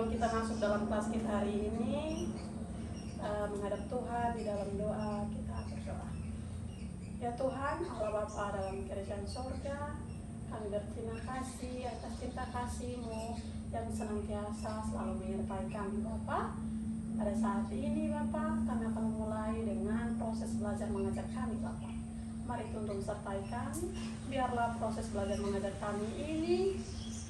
sebelum kita masuk dalam kelas kita hari ini, menghadap Tuhan di dalam doa, kita berdoa. Ya Tuhan, Allah Bapa dalam kerajaan sorga, kami berterima kasih atas cinta kasih-Mu yang senantiasa selalu menyertai kami Bapa. Pada saat ini Bapa, kami akan memulai dengan proses belajar mengajar kami Bapa. Mari tuntun sertai kami, biarlah proses belajar mengajar kami ini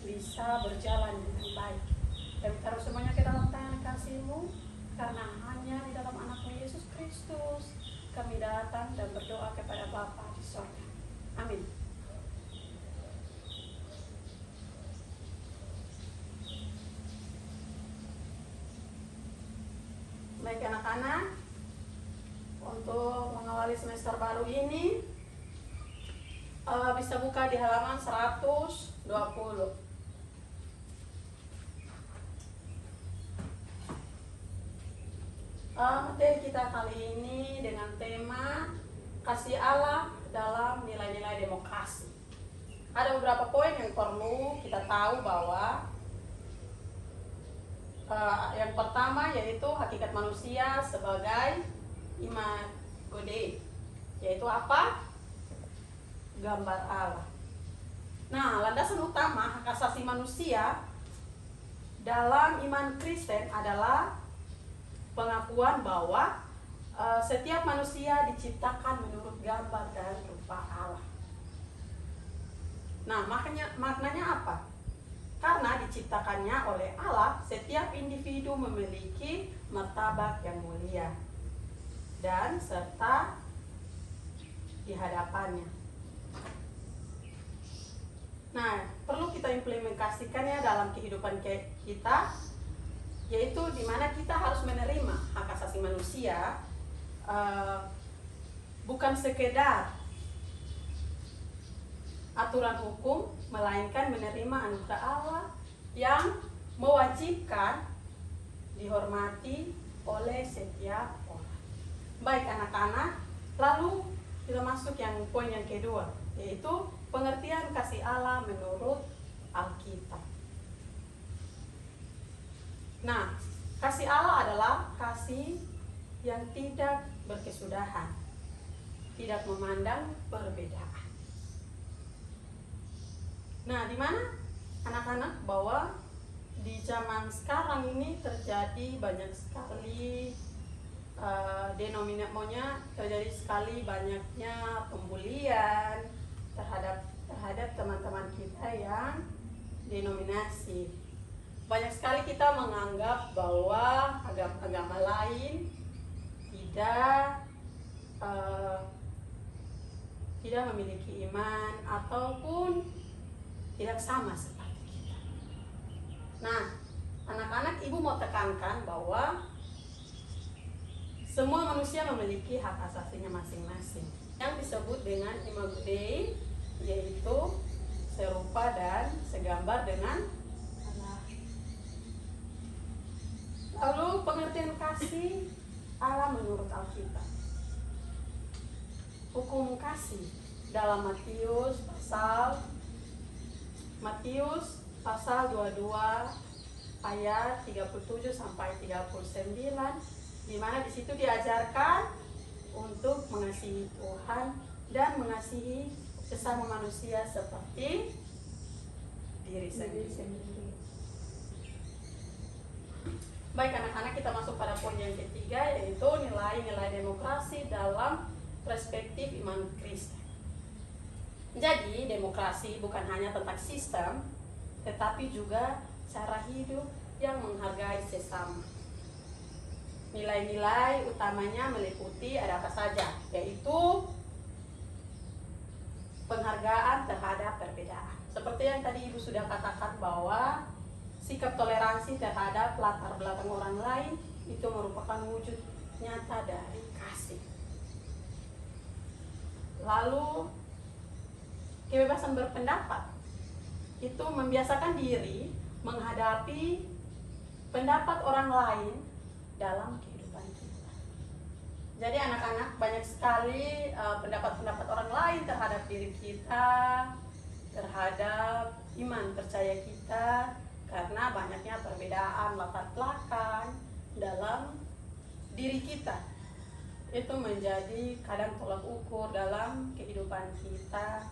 bisa berjalan dengan baik. Kami taruh semuanya ke dalam tangan kasih-Mu, karena hanya di dalam anak-Mu Yesus Kristus kami datang dan berdoa kepada Bapa di surga. Amin. Baik anak-anak, untuk mengawali semester baru ini bisa buka di halaman 120. Materi kita kali ini dengan tema kasih Allah dalam nilai-nilai demokrasi. Ada beberapa poin yang perlu kita tahu bahwa yang pertama yaitu hakikat manusia sebagai imago Dei, yaitu apa? Gambar Allah. Nah, landasan utama hak asasi manusia dalam iman Kristen adalah pengakuan bahwa setiap manusia diciptakan menurut gambar dan rupa Allah. Nah, maknanya apa? Karena diciptakannya oleh Allah, setiap individu memiliki martabat yang mulia dan serta di hadapannya. Nah, perlu kita implementasikannya dalam kehidupan kita, yaitu di mana kita harus menerima hak asasi manusia, bukan sekedar aturan hukum, melainkan menerima anugerah Allah yang mewajibkan dihormati oleh setiap orang. Baik anak-anak, lalu kita masuk yang poin yang kedua, yaitu pengertian kasih Allah menurut Alkitab. Nah, kasih Allah adalah kasih yang tidak berkesudahan, tidak memandang perbedaan. Nah, di mana anak-anak bahwa di zaman sekarang ini terjadi banyak sekali terjadi sekali banyaknya pembulian terhadap teman-teman kita yang denominasi. Banyak sekali kita menganggap bahwa agama lain tidak memiliki iman ataupun tidak sama seperti kita. Nah, anak-anak, ibu mau tekankan bahwa semua manusia memiliki hak asasinya masing-masing yang disebut dengan imago Dei, yaitu serupa dan segambar dengan Allah. Lalu pengertian kasih Allah menurut Alkitab. Hukum kasih dalam Matius pasal 22 ayat 37 sampai 39, di mana di situ diajarkan untuk mengasihi Tuhan dan mengasihi sesama manusia seperti diri sendiri. Baik anak-anak, kita masuk pada poin yang ketiga, yaitu nilai-nilai demokrasi dalam perspektif iman Kristen. Jadi demokrasi bukan hanya tentang sistem, tetapi juga cara hidup yang menghargai sesama. Nilai-nilai utamanya meliputi ada apa saja, yaitu penghargaan terhadap perbedaan. Seperti yang tadi ibu sudah katakan bahwa sikap toleransi terhadap latar belakang orang lain itu merupakan wujud nyata dari kasih. Lalu kebebasan berpendapat itu membiasakan diri menghadapi pendapat orang lain dalam kehidupan kita. Jadi anak-anak, banyak sekali pendapat-pendapat orang lain terhadap diri kita, terhadap iman percaya kita, karena banyaknya perbedaan latar belakang dalam diri kita. Itu menjadi kadang tolak ukur dalam kehidupan kita.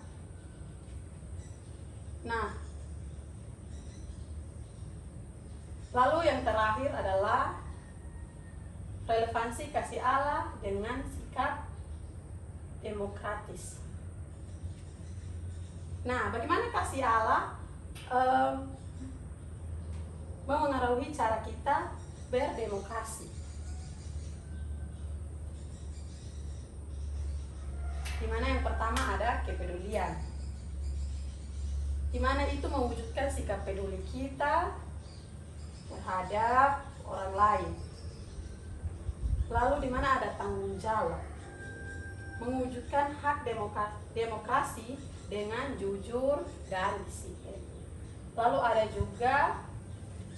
Nah, lalu yang terakhir adalah relevansi kasih Allah dengan sikap demokratis. Nah, bagaimana kasih Allah memengaruhi cara kita berdemokrasi? Di mana yang pertama ada kepedulian, di mana itu mewujudkan sikap peduli kita terhadap orang lain. Lalu di mana ada tanggung jawab, mewujudkan hak demokrasi dengan jujur dan disiplin. Lalu ada juga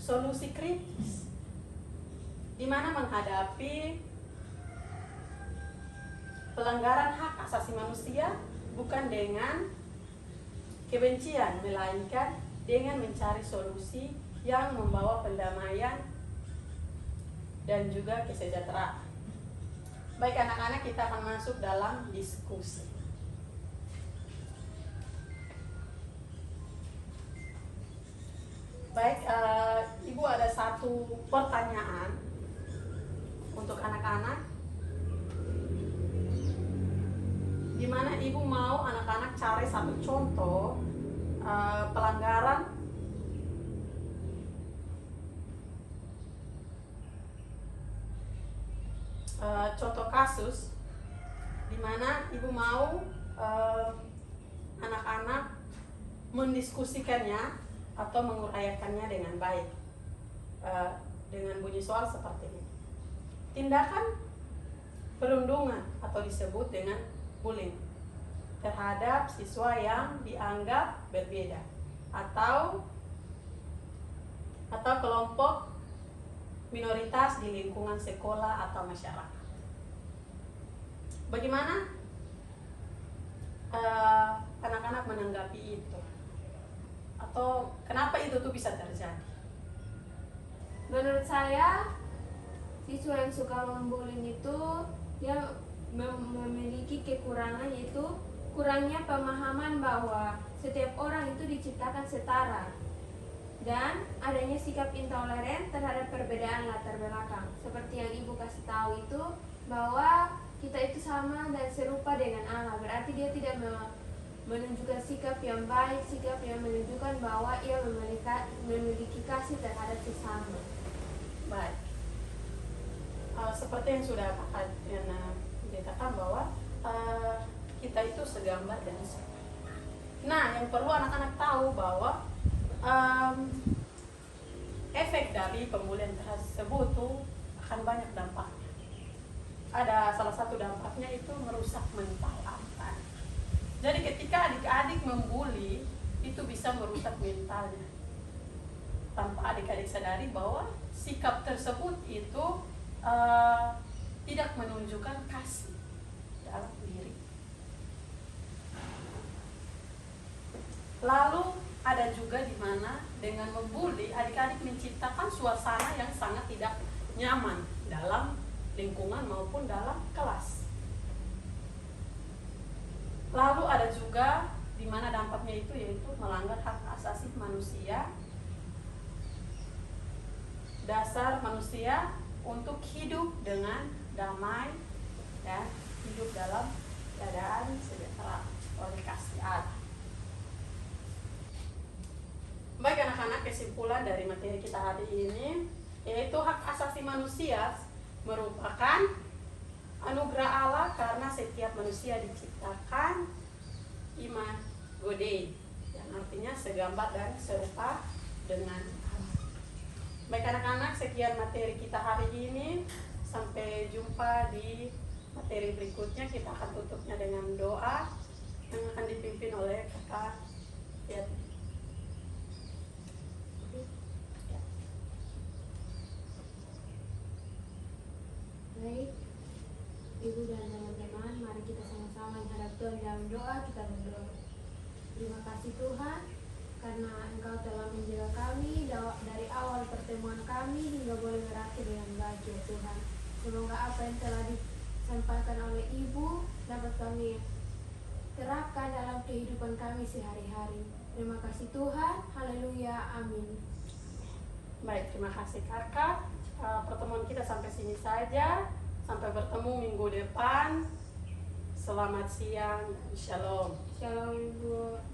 solusi kritis, di mana menghadapi pelanggaran hak asasi manusia bukan dengan kebencian, melainkan dengan mencari solusi yang membawa pendamaian dan juga kesejahteraan. Baik anak-anak, kita akan masuk dalam diskusi. Baik, Ibu ada satu pertanyaan untuk anak-anak, di mana Ibu mau anak-anak cari satu contoh pelanggaran contoh kasus di mana Ibu mau anak-anak mendiskusikannya atau menguraikannya dengan baik, dengan bunyi soal seperti ini. Tindakan perundungan atau disebut dengan bullying terhadap siswa yang dianggap berbeda atau kelompok minoritas di lingkungan sekolah atau masyarakat. Bagaimana anak-anak menanggapi itu? Atau kenapa itu tuh bisa terjadi? Menurut saya, siswa yang suka membully itu dia memiliki kekurangan, yaitu kurangnya pemahaman bahwa setiap orang itu diciptakan setara dan adanya sikap intoleran terhadap perbedaan latar belakang. Seperti yang Ibu kasih tahu itu bahwa kita itu sama dan serupa dengan Allah, berarti dia tidak menunjukkan sikap yang baik, sikap yang menunjukkan bahwa ia memiliki kasih terhadap sesama. Baik, seperti yang sudah Kakak dikatakan bahwa kita itu segambar dan serupa. Nah, yang perlu anak-anak tahu bahwa efek dari pembulian tersebut tuh akan banyak dampaknya. Ada salah satu dampaknya itu merusak mental anak. Jadi ketika adik-adik membuli, itu bisa merusak mentalnya tanpa adik-adik sadari bahwa sikap tersebut itu tidak menunjukkan kasih dalam diri. Lalu ada juga di mana dengan membuli adik-adik menciptakan suasana yang sangat tidak nyaman dalam lingkungan maupun dalam kelas. Lalu ada juga di mana dampaknya itu yaitu melanggar hak asasi manusia, dasar manusia untuk hidup dengan damai dan hidup dalam keadaan sejahtera oleh kasih Allah. Baik anak-anak, kesimpulan dari materi kita hari ini yaitu hak asasi manusia merupakan anugerah Allah karena setiap manusia diciptakan imago Dei, yang artinya segambar dan serupa dengan Allah. Baik anak-anak, sekian materi kita hari ini. Sampai jumpa di materi berikutnya. Kita akan tutupnya dengan doa yang akan dipimpin oleh Kakak Yati. Baik, Ibu dan teman-teman, mari kita sama-sama menghadap Tuhan dalam doa. Kita berdoa. Terima kasih Tuhan, karena Engkau telah menjaga kami dari awal pertemuan kami hingga boleh berakhir dengan baik ya Tuhan. Semoga apa yang telah disampaikan oleh Ibu dapat kami terapkan dalam kehidupan kami sehari-hari. Terima kasih Tuhan, haleluya, amin. Baik, terima kasih kakak. Pertemuan kita sampai sini saja. Sampai bertemu minggu depan. Selamat siang, shalom. Shalom Ibu.